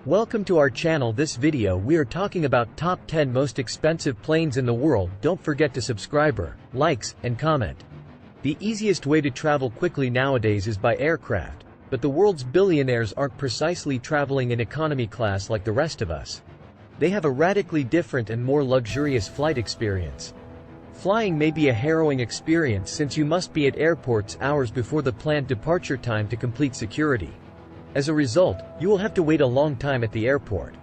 Welcome to our channel. This video we are talking about top 10 most expensive planes in the world. Don't forget to subscribe, likes, and comment. The easiest way to travel quickly nowadays is by aircraft, but the world's billionaires aren't precisely traveling in economy class like the rest of us. They have a radically different and more luxurious flight experience. Flying may be a harrowing experience since you must be at airports hours before the planned departure time to complete security. As a result, you will have to wait a long time at the airport.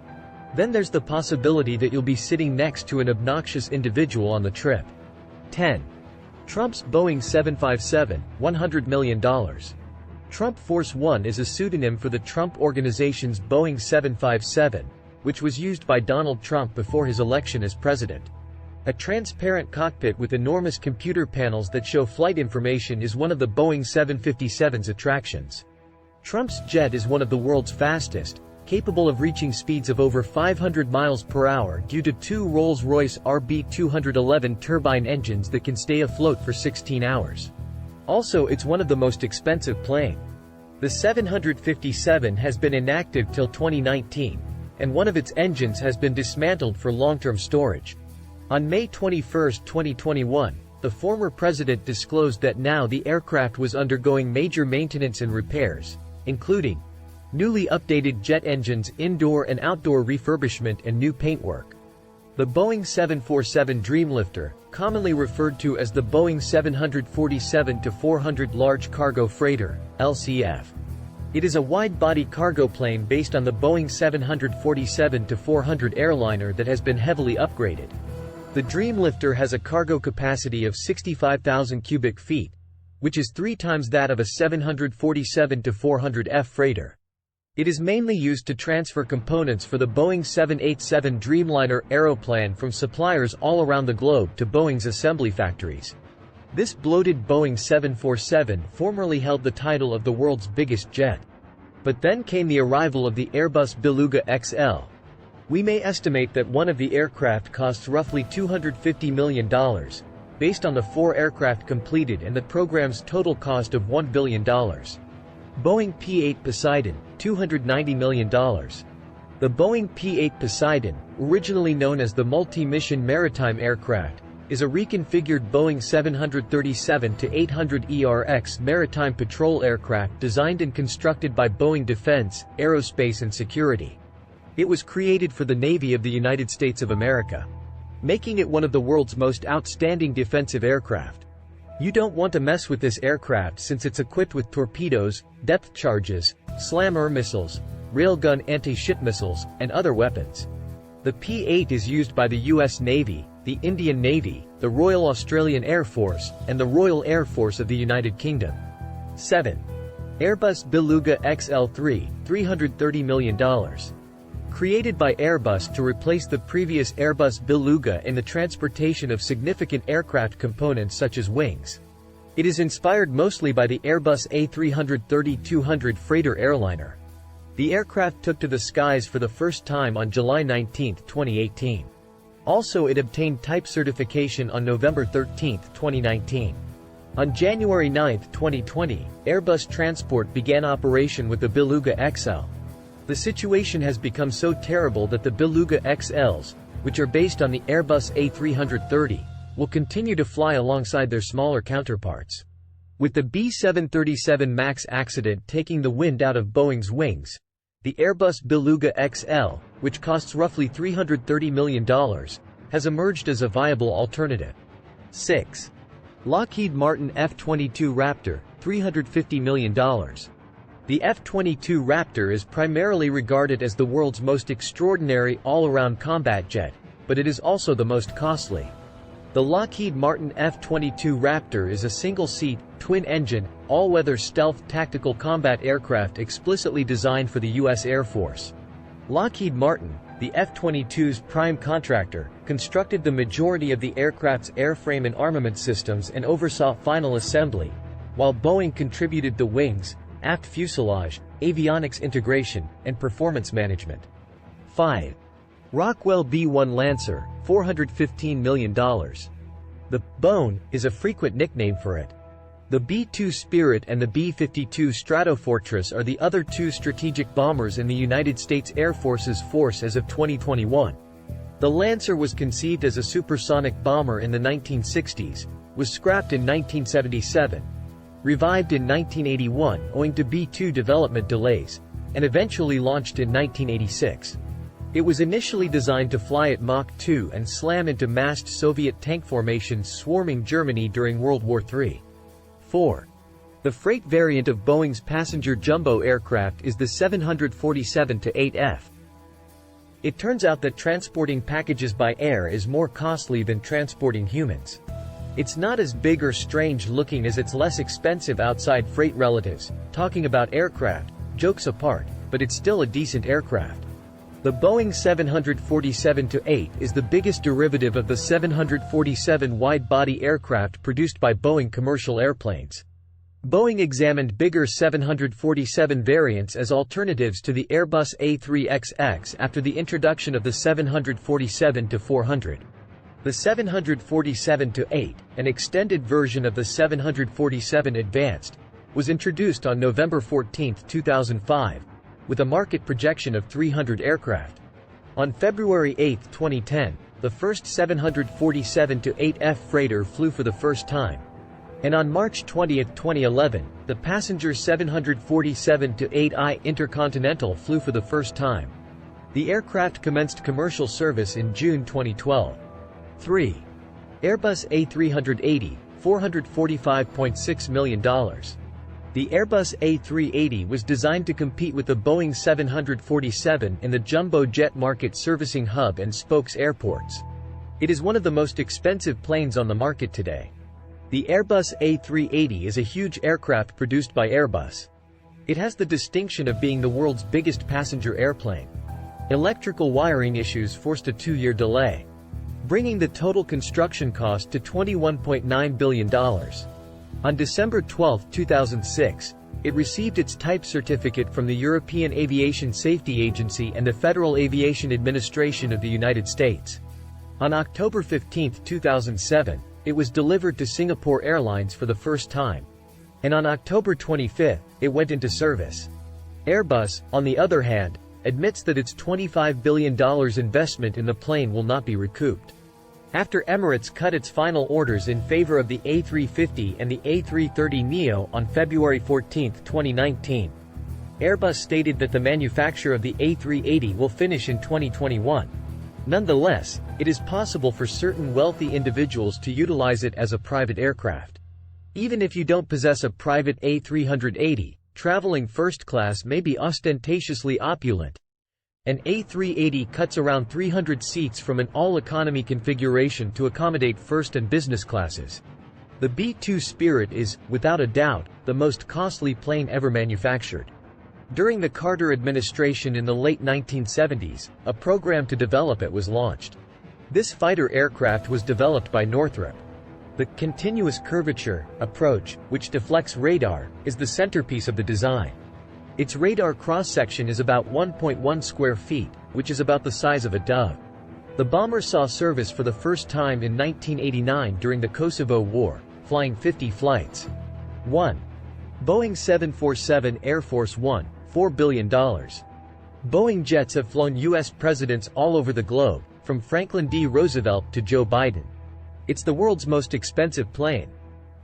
Then there's the possibility that you'll be sitting next to an obnoxious individual on the trip. 10. Trump's Boeing 757, $100 million. Trump Force One is a pseudonym for the Trump Organization's Boeing 757, which was used by Donald Trump before his election as president. A transparent cockpit with enormous computer panels that show flight information is one of the Boeing 757's attractions. Trump's jet is one of the world's fastest, capable of reaching speeds of over 500 miles per hour due to two Rolls-Royce RB211 turbine engines that can stay afloat for 16 hours. Also, it's one of the most expensive planes. The 757 has been inactive till 2019, and one of its engines has been dismantled for long-term storage. On May 21, 2021, the former president disclosed that now the aircraft was undergoing major maintenance and repairs, including newly updated jet engines, indoor and outdoor refurbishment, and new paintwork. The Boeing 747 Dreamlifter, commonly referred to as the Boeing 747-400 Large Cargo Freighter, LCF. It is a wide-body cargo plane based on the Boeing 747-400 airliner that has been heavily upgraded. The Dreamlifter has a cargo capacity of 65,000 cubic feet, which is 3 times that of a 747-400F freighter. It is mainly used to transfer components for the Boeing 787 Dreamliner aeroplane from suppliers all around the globe to Boeing's assembly factories. This bloated Boeing 747 formerly held the title of the world's biggest jet. But then came the arrival of the Airbus Beluga XL. We may estimate that one of the aircraft costs roughly $250 million, based on the 4 aircraft completed and the program's total cost of $1 billion. Boeing P-8 Poseidon, $290 million. The Boeing P-8 Poseidon, originally known as the Multi-Mission Maritime Aircraft, is a reconfigured Boeing 737-800 ERX maritime patrol aircraft designed and constructed by Boeing Defense, Aerospace and Security. It was created for the Navy of the United States of America, making it one of the world's most outstanding defensive aircraft. You don't want to mess with this aircraft since it's equipped with torpedoes, depth charges, slammer missiles, railgun anti-ship missiles, and other weapons. The P-8 is used by the U.S. Navy, the Indian Navy, the Royal Australian Air Force, and the Royal Air Force of the United Kingdom. 7. Airbus Beluga XL3, $330 million. Created by Airbus to replace the previous Airbus Beluga in the transportation of significant aircraft components such as wings. It is inspired mostly by the Airbus A330-200 freighter airliner. The aircraft took to the skies for the first time on July 19, 2018. Also, it obtained type certification on November 13, 2019. On January 9, 2020, Airbus Transport began operation with the Beluga XL. The situation has become so terrible that the Beluga XLs, which are based on the Airbus A330, will continue to fly alongside their smaller counterparts. With the B737 MAX accident taking the wind out of Boeing's wings, the Airbus Beluga XL, which costs roughly $330 million, has emerged as a viable alternative. 6. Lockheed Martin F-22 Raptor, $350 million. The F-22 Raptor is primarily regarded as the world's most extraordinary all-around combat jet, but it is also the most costly. The Lockheed Martin F-22 Raptor is a single-seat, twin-engine, all-weather stealth tactical combat aircraft explicitly designed for the U.S. Air Force. Lockheed Martin, the F-22's prime contractor, constructed the majority of the aircraft's airframe and armament systems and oversaw final assembly, while Boeing contributed the wings, aft fuselage, avionics integration, and performance management. 5. Rockwell B-1 Lancer, $415 million. The Bone is a frequent nickname for it. The B-2 Spirit and the B-52 Stratofortress are the other two strategic bombers in the United States Air Force's force as of 2021. The Lancer was conceived as a supersonic bomber in the 1960s, was scrapped in 1977, revived in 1981 owing to B-2 development delays, and eventually launched in 1986. It was initially designed to fly at Mach 2 and slam into massed Soviet tank formations swarming Germany during World War III. 4. The freight variant of Boeing's passenger jumbo aircraft is the 747-8F. It turns out that transporting packages by air is more costly than transporting humans. It's not as big or strange looking as its less expensive outside freight relatives. Talking about aircraft, jokes apart, but it's still a decent aircraft. The Boeing 747-8 is the biggest derivative of the 747 wide-body aircraft produced by Boeing commercial airplanes. Boeing examined bigger 747 variants as alternatives to the Airbus A3XX after the introduction of the 747-400. The 747-8, an extended version of the 747 Advanced, was introduced on November 14, 2005, with a market projection of 300 aircraft. On February 8, 2010, the first 747-8F freighter flew for the first time. And on March 20, 2011, the passenger 747-8I Intercontinental flew for the first time. The aircraft commenced commercial service in June 2012. 3. Airbus A380, $445.6 million. The Airbus A380 was designed to compete with the Boeing 747 in the jumbo jet market servicing hub and spokes airports. It is one of the most expensive planes on the market today. The Airbus A380 is a huge aircraft produced by Airbus. It has the distinction of being the world's biggest passenger airplane. Electrical wiring issues forced a 2-year delay, bringing the total construction cost to $21.9 billion. On December 12, 2006, it received its type certificate from the European Aviation Safety Agency and the Federal Aviation Administration of the United States. On October 15, 2007, it was delivered to Singapore Airlines for the first time. And on October 25, it went into service. Airbus, on the other hand, admits that its $25 billion investment in the plane will not be recouped. After Emirates cut its final orders in favor of the A350 and the A330neo on February 14, 2019, Airbus stated that the manufacture of the A380 will finish in 2021. Nonetheless, it is possible for certain wealthy individuals to utilize it as a private aircraft. Even if you don't possess a private A380, traveling first class may be ostentatiously opulent. An A380 cuts around 300 seats from an all-economy configuration to accommodate first and business classes. The B-2 Spirit is, without a doubt, the most costly plane ever manufactured. During the Carter administration in the late 1970s, a program to develop it was launched. This fighter aircraft was developed by Northrop. The continuous curvature approach, which deflects radar, is the centerpiece of the design. Its radar cross-section is about 1.1 square feet, which is about the size of a dove. The bomber saw service for the first time in 1989 during the Kosovo War, flying 50 flights. 1. Boeing 747 Air Force One, $4 billion. Boeing jets have flown U.S. presidents all over the globe, from Franklin D. Roosevelt to Joe Biden. It's the world's most expensive plane.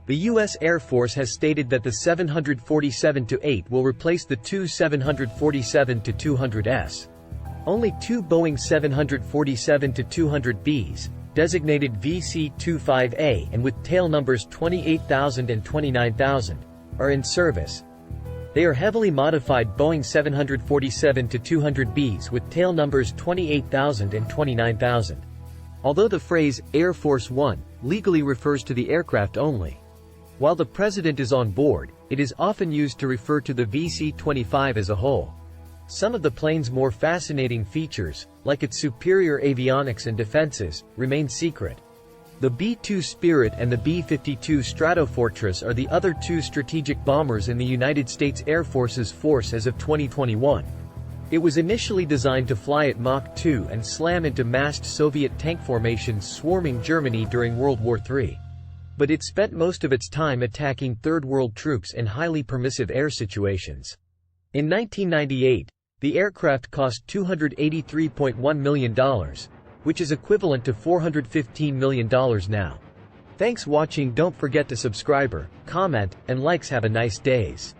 The U.S. Air Force has stated that the 747-8 will replace the two 747-200s. Only two Boeing 747-200Bs, designated VC-25A and with tail numbers 28,000 and 29,000, are in service. They are heavily modified Boeing 747-200Bs with tail numbers 28,000 and 29,000. Although the phrase Air Force One legally refers to the aircraft only. While the president is on board, it is often used to refer to the VC-25 as a whole. Some of the plane's more fascinating features, like its superior avionics and defenses, remain secret. The B-2 Spirit and the B-52 Stratofortress are the other two strategic bombers in the United States Air Force's force as of 2021. It was initially designed to fly at Mach 2 and slam into massed Soviet tank formations swarming Germany during World War III. but it spent most of its time attacking Third World troops in highly permissive air situations. In 1998, the aircraft cost $283.1 million, which is equivalent to $415 million now. Thanks watching. Don't forget to subscribe, comment, and likes. Have a nice days.